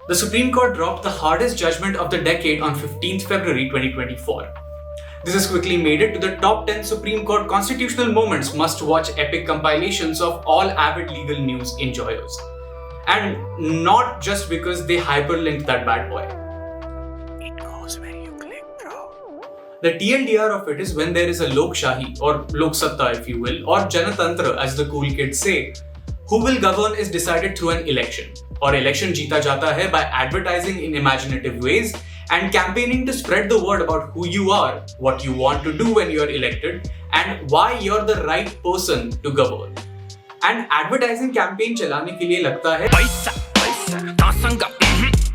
The Supreme Court dropped the hardest judgment of the decade on 15th February 2024. This has quickly made it to the top 10 Supreme Court constitutional moments must-watch epic compilations of all avid legal news enjoyers. And not just because they hyperlinked that bad boy. It goes where you click, bro. The TLDR of it is when there is a Lok Shahi, or Lok Satta if you will, or Janatantra as the cool kids say, who will govern is decided through an election. Or election jeeta jata hai by advertising in imaginative ways and campaigning to spread the word about who you are, what you want to do when you are elected, and why you're the right person to govern. And advertising campaign चलाने के लिए लगता है पैसा पैसा तासंगा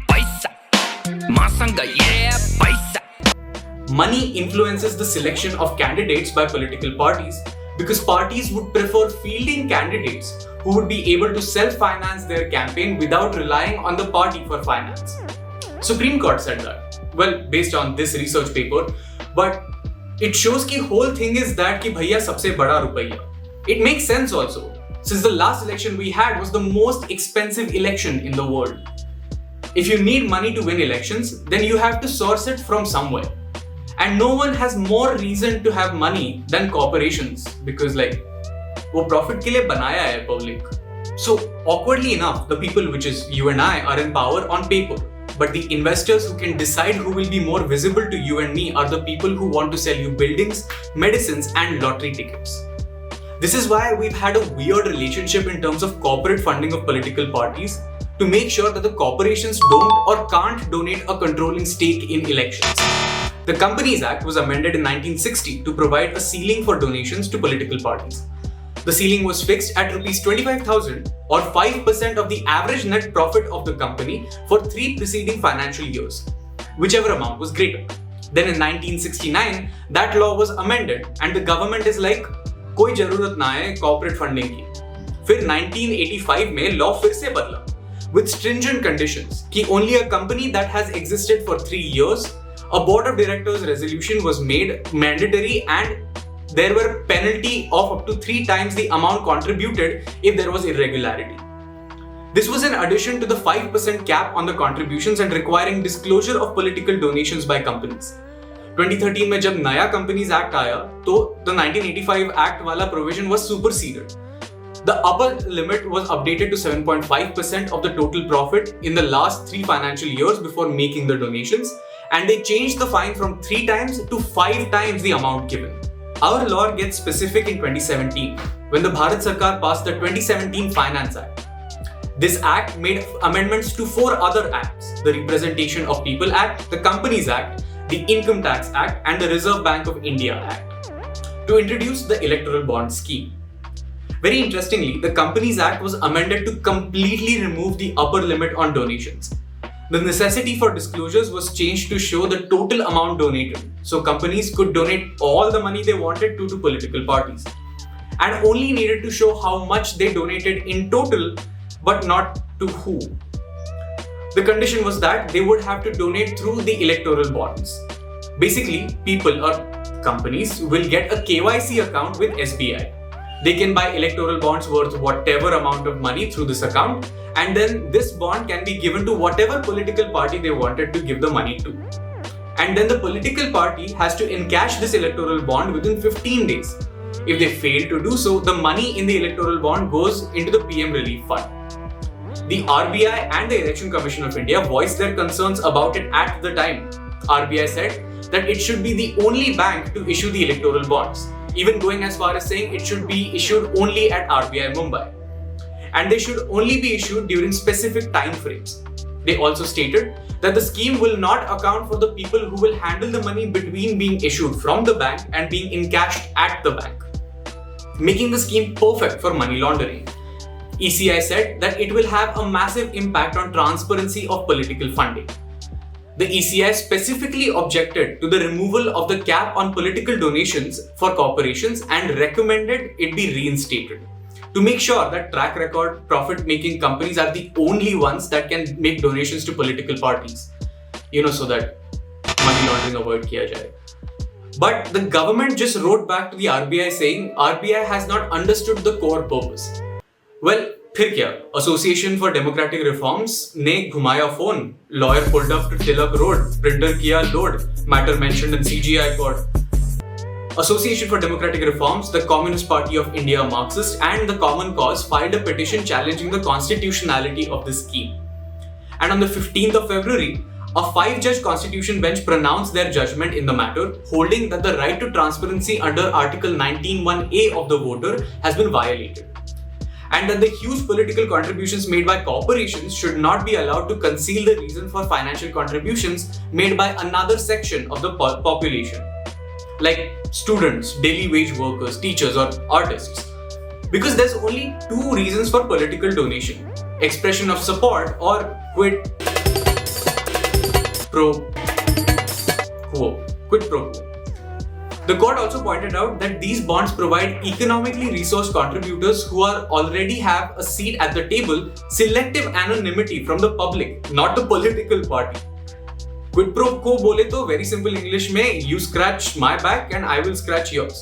पैसा मासंगा yeah पैसा. Money influences the selection of candidates by political parties because parties would prefer fielding candidates who would be able to self-finance their campaign without relying on the party for finance. Supreme Court said that. Well, based on this research paper, but it shows the whole thing is that ki bhaiya sabse bada rupaiya. It makes sense also, since the last election we had was the most expensive election in the world. If you need money to win elections, then you have to source it from somewhere. And no one has more reason to have money than corporations because वो profit के लिए बनाया है public. So awkwardly enough, the people which is you and I are in power on paper. But the investors who can decide who will be more visible to you and me are the people who want to sell you buildings, medicines and lottery tickets. This is why we've had a weird relationship in terms of corporate funding of political parties to make sure that the corporations don't or can't donate a controlling stake in elections. The Companies Act was amended in 1960 to provide a ceiling for donations to political parties. The ceiling was fixed at Rs 25,000 or 5% of the average net profit of the company for 3 preceding financial years, whichever amount was greater. Then in 1969, that law was amended and the government is like, कोई जरूरत ना है corporate funding की. फिर 1985 में law फिर से बदला with stringent conditions कि only a company that has existed for 3 years, a board of directors resolution was made mandatory and there were penalty of up to 3 times the amount contributed if there was irregularity. This was in addition to the 5% cap on the contributions and requiring disclosure of political donations by companies. 2013 में जब नया Companies Act आया, तो the 1985 Act वाला provision was superseded. The upper limit was updated to 7.5% of the total profit in the last 3 financial years before making the donations, and they changed the fine from 3 times to 5 times the amount given. Our law gets specific in 2017 when the Bharat Sarkar passed the 2017 Finance Act. This act made amendments to 4 other acts: the Representation of People Act, the Companies Act, the Income Tax Act, and the Reserve Bank of India Act to introduce the Electoral Bonds scheme. Very interestingly, the Companies Act was amended to completely remove the upper limit on donations. The necessity for disclosures was changed to show the total amount donated, so companies could donate all the money they wanted to political parties, and only needed to show how much they donated in total, but not to who. The condition was that they would have to donate through the electoral bonds. Basically, people or companies will get a KYC account with SBI. They can buy electoral bonds worth whatever amount of money through this account, and then this bond can be given to whatever political party they wanted to give the money to. And then the political party has to encash this electoral bond within 15 days. If they fail to do so, the money in the electoral bond goes into the PM Relief Fund. The RBI and the Election Commission of India voiced their concerns about it at the time. RBI said that it should be the only bank to issue the electoral bonds, even going as far as saying it should be issued only at RBI Mumbai. And they should only be issued during specific time frames. They also stated that the scheme will not account for the people who will handle the money between being issued from the bank and being encashed at the bank, making the scheme perfect for money laundering. ECI said that it will have a massive impact on transparency of political funding. The ECI specifically objected to the removal of the cap on political donations for corporations and recommended it be reinstated to make sure that track record profit-making companies are the only ones that can make donations to political parties. So that money laundering avoid kiya jaye. But the government just wrote back to the RBI saying RBI has not understood the core purpose. Well, फिर क्या? Association for democratic reforms ने घुमाया phone, lawyer pulled up to Tilak road, printer किया load, matter mentioned in CGI court. Association for Democratic Reforms, the Communist Party of India Marxist, and the Common Cause filed a petition challenging the constitutionality of this scheme. And on the 15th of February, a 5-judge constitution bench pronounced their judgment in the matter, holding that the right to transparency under Article 19(1)(a) of the voter has been violated, and that the huge political contributions made by corporations should not be allowed to conceal the reason for financial contributions made by another section of the population, like students, daily wage workers, teachers, or artists. Because there's only two reasons for political donation: expression of support or quid pro quo. The court also pointed out that these bonds provide economically resourced contributors who already have a seat at the table selective anonymity from the public, not the political party. Quid pro quo बोले तो very simple English में you scratch my back and I will scratch yours.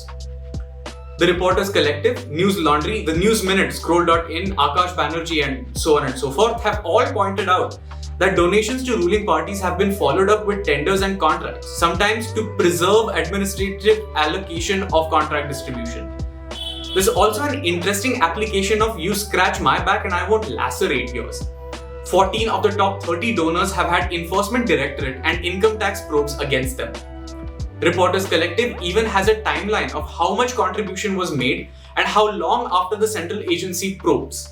The Reporters Collective, News Laundry, The News Minute, Scroll.in, Akash Banerjee, and so on and so forth have all pointed out that donations to ruling parties have been followed up with tenders and contracts, sometimes to preserve administrative allocation of contract distribution. There's also an interesting application of you scratch my back and I won't lacerate yours. 14 of the top 30 donors have had enforcement directorate and income tax probes against them. Reporters Collective even has a timeline of how much contribution was made and how long after the central agency probes.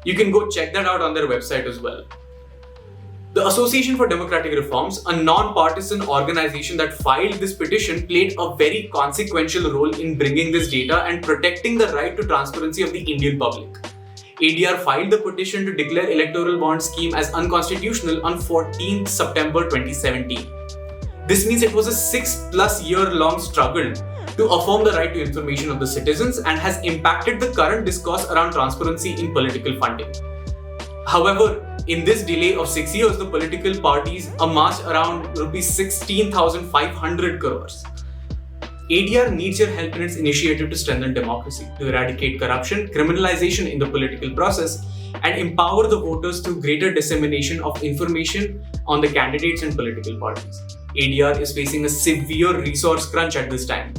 You can go check that out on their website as well. The Association for Democratic Reforms, a non-partisan organization that filed this petition, played a very consequential role in bringing this data and protecting the right to transparency of the Indian public. ADR filed the petition to declare Electoral Bonds scheme as unconstitutional on 14th September 2017. This means it was a 6+ year long struggle to affirm the right to information of the citizens and has impacted the current discourse around transparency in political funding. However, in this delay of 6 years, the political parties amassed around rupees 16,500 crores. ADR needs your help in its initiative to strengthen democracy, to eradicate corruption, criminalization in the political process, and empower the voters through greater dissemination of information on the candidates and political parties. ADR is facing a severe resource crunch at this time.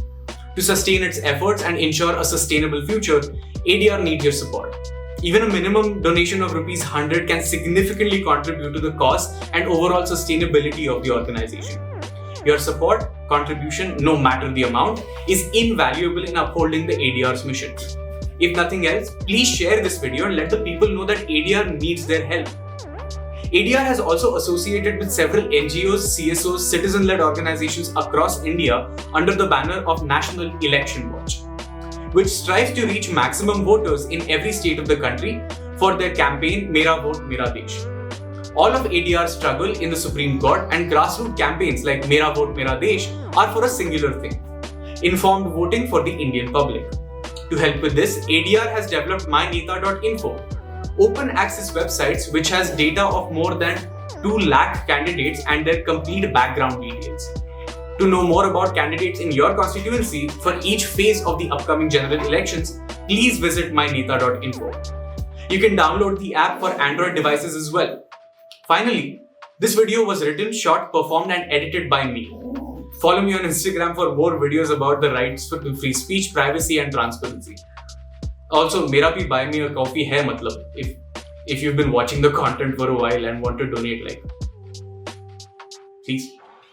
To sustain its efforts and ensure a sustainable future, ADR needs your support. Even a minimum donation of rupees 100 can significantly contribute to the cause and overall sustainability of the organization. Your support, contribution, no matter the amount, is invaluable in upholding the ADR's mission. If nothing else, please share this video and let the people know that ADR needs their help. ADR has also associated with several NGOs, CSOs, citizen-led organizations across India under the banner of National Election Watch, which strives to reach maximum voters in every state of the country for their campaign Mera Vote Mera Desh. All of ADR's struggle in the Supreme Court and grassroots campaigns like Mera Vote Mera Desh are for a singular thing: informed voting for the Indian public. To help with this, ADR has developed myneta.info, open access websites which has data of more than 2 lakh candidates and their complete background details. To know more about candidates in your constituency for each phase of the upcoming general elections, please visit myneta.info. You can download the app for Android devices as well. Finally, this video was written, shot, performed and edited by me. Follow me on Instagram for more videos about the rights to free speech, privacy and transparency. Also, mera bhi buy me a coffee hai matlab, if you've been watching the content for a while and want to donate, like, please.